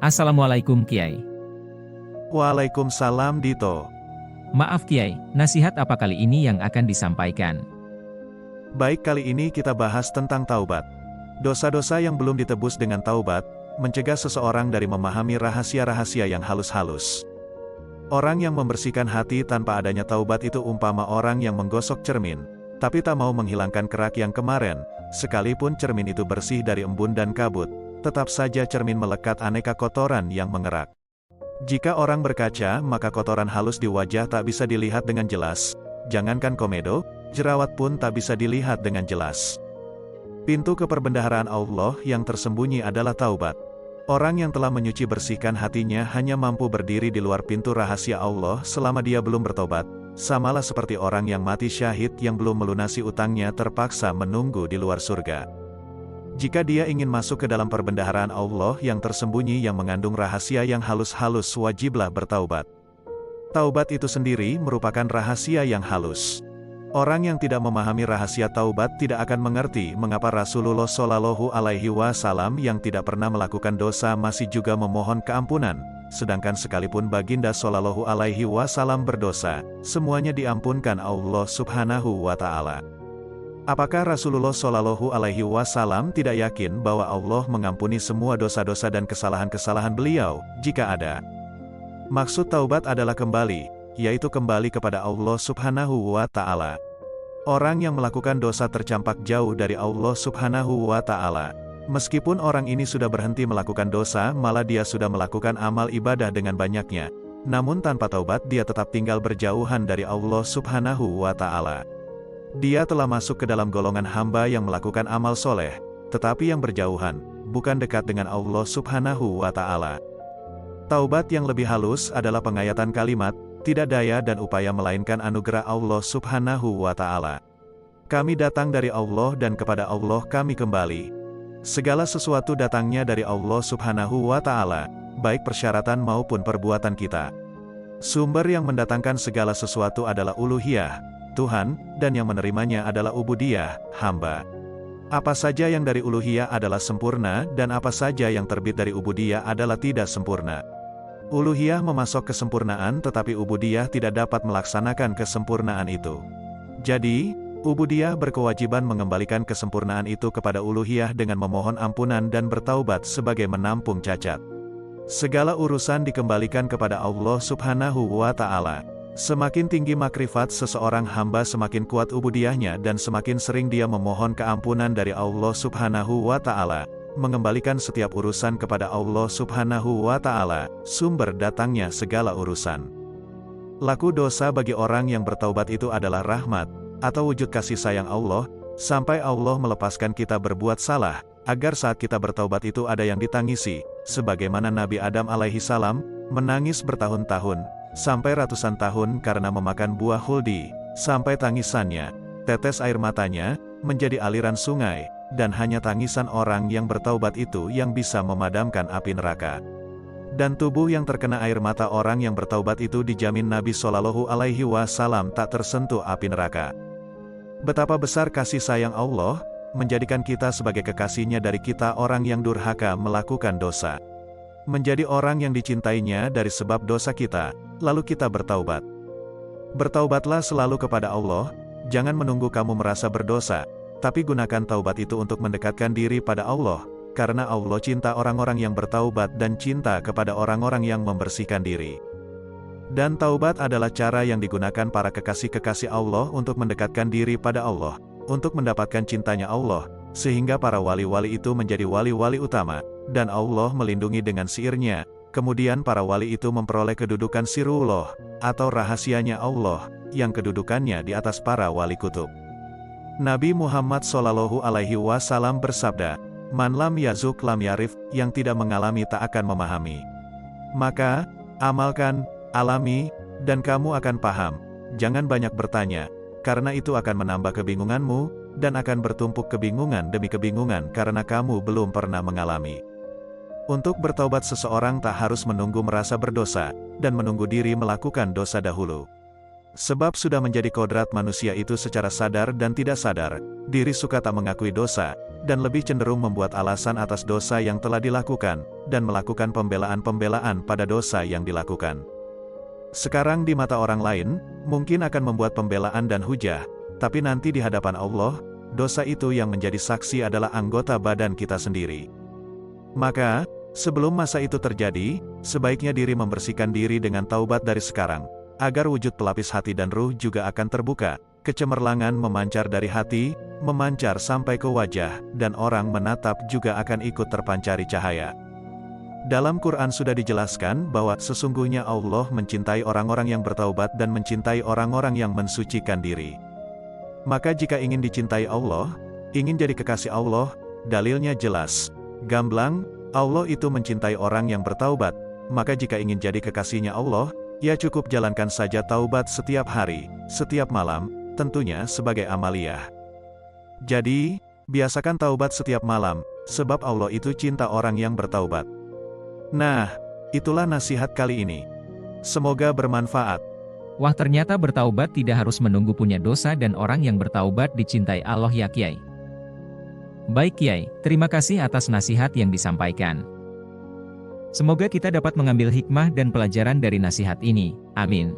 Assalamualaikum Kiai. Waalaikumsalam Dito. Maaf Kiai, nasihat apa kali ini yang akan disampaikan? Baik, kali ini kita bahas tentang taubat. Dosa-dosa yang belum ditebus dengan taubat, mencegah seseorang dari memahami rahasia-rahasia yang halus-halus. Orang yang membersihkan hati tanpa adanya taubat itu umpama orang yang menggosok cermin, tapi tak mau menghilangkan kerak yang kemarin, sekalipun cermin itu bersih dari embun dan kabut, tetap saja cermin melekat aneka kotoran yang mengerak. Jika orang berkaca, maka kotoran halus di wajah tak bisa dilihat dengan jelas. Jangankan komedo, jerawat pun tak bisa dilihat dengan jelas. Pintu keperbendaharaan Allah yang tersembunyi adalah taubat. Orang yang telah menyuci bersihkan hatinya hanya mampu berdiri di luar pintu rahasia Allah selama dia belum bertobat. Samalah seperti orang yang mati syahid yang belum melunasi utangnya terpaksa menunggu di luar surga. Jika dia ingin masuk ke dalam perbendaharaan Allah yang tersembunyi yang mengandung rahasia yang halus-halus, wajiblah bertaubat. Taubat itu sendiri merupakan rahasia yang halus. Orang yang tidak memahami rahasia taubat tidak akan mengerti mengapa Rasulullah Shallallahu Alaihi Wasallam yang tidak pernah melakukan dosa masih juga memohon keampunan, sedangkan sekalipun baginda Shallallahu Alaihi Wasallam berdosa, semuanya diampunkan Allah Subhanahu wa Ta'ala. Apakah Rasulullah Shallallahu Alaihi Wasallam tidak yakin bahwa Allah mengampuni semua dosa-dosa dan kesalahan-kesalahan beliau, jika ada? Maksud taubat adalah kembali, yaitu kembali kepada Allah Subhanahu wa Ta'ala. Orang yang melakukan dosa tercampak jauh dari Allah Subhanahu wa Ta'ala. Meskipun orang ini sudah berhenti melakukan dosa, malah dia sudah melakukan amal ibadah dengan banyaknya. Namun tanpa taubat dia tetap tinggal berjauhan dari Allah Subhanahu wa Ta'ala. Dia telah masuk ke dalam golongan hamba yang melakukan amal soleh, tetapi yang berjauhan, bukan dekat dengan Allah Subhanahu wa Ta'ala. Taubat yang lebih halus adalah pengayatan kalimat, tidak daya dan upaya melainkan anugerah Allah Subhanahu wa Ta'ala. Kami datang dari Allah dan kepada Allah kami kembali. Segala sesuatu datangnya dari Allah Subhanahu wa Ta'ala, baik persyaratan maupun perbuatan kita. Sumber yang mendatangkan segala sesuatu adalah uluhiyah, Tuhan, dan yang menerimanya adalah ubudiyah, hamba. Apa saja yang dari uluhiyah adalah sempurna, dan apa saja yang terbit dari ubudiyah adalah tidak sempurna. Uluhiyah memasok kesempurnaan, tetapi ubudiyah tidak dapat melaksanakan kesempurnaan itu. Jadi, ubudiyah berkewajiban mengembalikan kesempurnaan itu kepada uluhiyah dengan memohon ampunan dan bertaubat sebagai menampung cacat. Segala urusan dikembalikan kepada Allah Subhanahu wa Ta'ala. Semakin tinggi makrifat seseorang hamba, semakin kuat ubudiyahnya dan semakin sering dia memohon keampunan dari Allah Subhanahu wa Ta'ala, mengembalikan setiap urusan kepada Allah Subhanahu wa Ta'ala, sumber datangnya segala urusan. Laku dosa bagi orang yang bertaubat itu adalah rahmat, atau wujud kasih sayang Allah, sampai Allah melepaskan kita berbuat salah, agar saat kita bertaubat itu ada yang ditangisi, sebagaimana Nabi Adam alaihi salam, menangis bertahun-tahun, sampai ratusan tahun karena memakan buah huldi, sampai tangisannya, tetes air matanya, menjadi aliran sungai, dan hanya tangisan orang yang bertaubat itu yang bisa memadamkan api neraka. Dan tubuh yang terkena air mata orang yang bertaubat itu dijamin Nabi Shallallahu Alaihi Wasallam tak tersentuh api neraka. Betapa besar kasih sayang Allah, menjadikan kita sebagai kekasihnya dari kita orang yang durhaka melakukan dosa. Menjadi orang yang dicintainya dari sebab dosa kita, lalu kita bertaubat. Bertaubatlah selalu kepada Allah, jangan menunggu kamu merasa berdosa, tapi gunakan taubat itu untuk mendekatkan diri pada Allah, karena Allah cinta orang-orang yang bertaubat dan cinta kepada orang-orang yang membersihkan diri. Dan taubat adalah cara yang digunakan para kekasih-kekasih Allah untuk mendekatkan diri pada Allah, untuk mendapatkan cintanya Allah, sehingga para wali-wali itu menjadi wali-wali utama, dan Allah melindungi dengan sihirnya. Kemudian para wali itu memperoleh kedudukan sirullah, atau rahasianya Allah, yang kedudukannya di atas para wali kutub. Nabi Muhammad Shallallahu Alaihi Wasallam bersabda, "Man lam yazuk lam yarif," yang tidak mengalami tak akan memahami. Maka, amalkan, alami, dan kamu akan paham. Jangan banyak bertanya, karena itu akan menambah kebingunganmu, dan akan bertumpuk kebingungan demi kebingungan karena kamu belum pernah mengalami. Untuk bertaubat seseorang tak harus menunggu merasa berdosa, dan menunggu diri melakukan dosa dahulu. Sebab sudah menjadi kodrat manusia itu secara sadar dan tidak sadar, diri suka tak mengakui dosa, dan lebih cenderung membuat alasan atas dosa yang telah dilakukan, dan melakukan pembelaan-pembelaan pada dosa yang dilakukan. Sekarang di mata orang lain, mungkin akan membuat pembelaan dan hujah, tapi nanti di hadapan Allah, dosa itu yang menjadi saksi adalah anggota badan kita sendiri. Maka, sebelum masa itu terjadi, sebaiknya diri membersihkan diri dengan taubat dari sekarang, agar wujud pelapis hati dan ruh juga akan terbuka, kecemerlangan memancar dari hati, memancar sampai ke wajah, dan orang menatap juga akan ikut terpancari cahaya. Dalam Quran sudah dijelaskan bahwa sesungguhnya Allah mencintai orang-orang yang bertaubat dan mencintai orang-orang yang mensucikan diri. Maka jika ingin dicintai Allah, ingin jadi kekasih Allah, dalilnya jelas, gamblang, Allah itu mencintai orang yang bertaubat, maka jika ingin jadi kekasihnya Allah, ya cukup jalankan saja taubat setiap hari, setiap malam, tentunya sebagai amaliyah. Jadi, biasakan taubat setiap malam, sebab Allah itu cinta orang yang bertaubat. Nah, itulah nasihat kali ini. Semoga bermanfaat. Wah, ternyata bertaubat tidak harus menunggu punya dosa dan orang yang bertaubat dicintai Allah ya Kiai. Baik Kiai, terima kasih atas nasihat yang disampaikan. Semoga kita dapat mengambil hikmah dan pelajaran dari nasihat ini. Amin.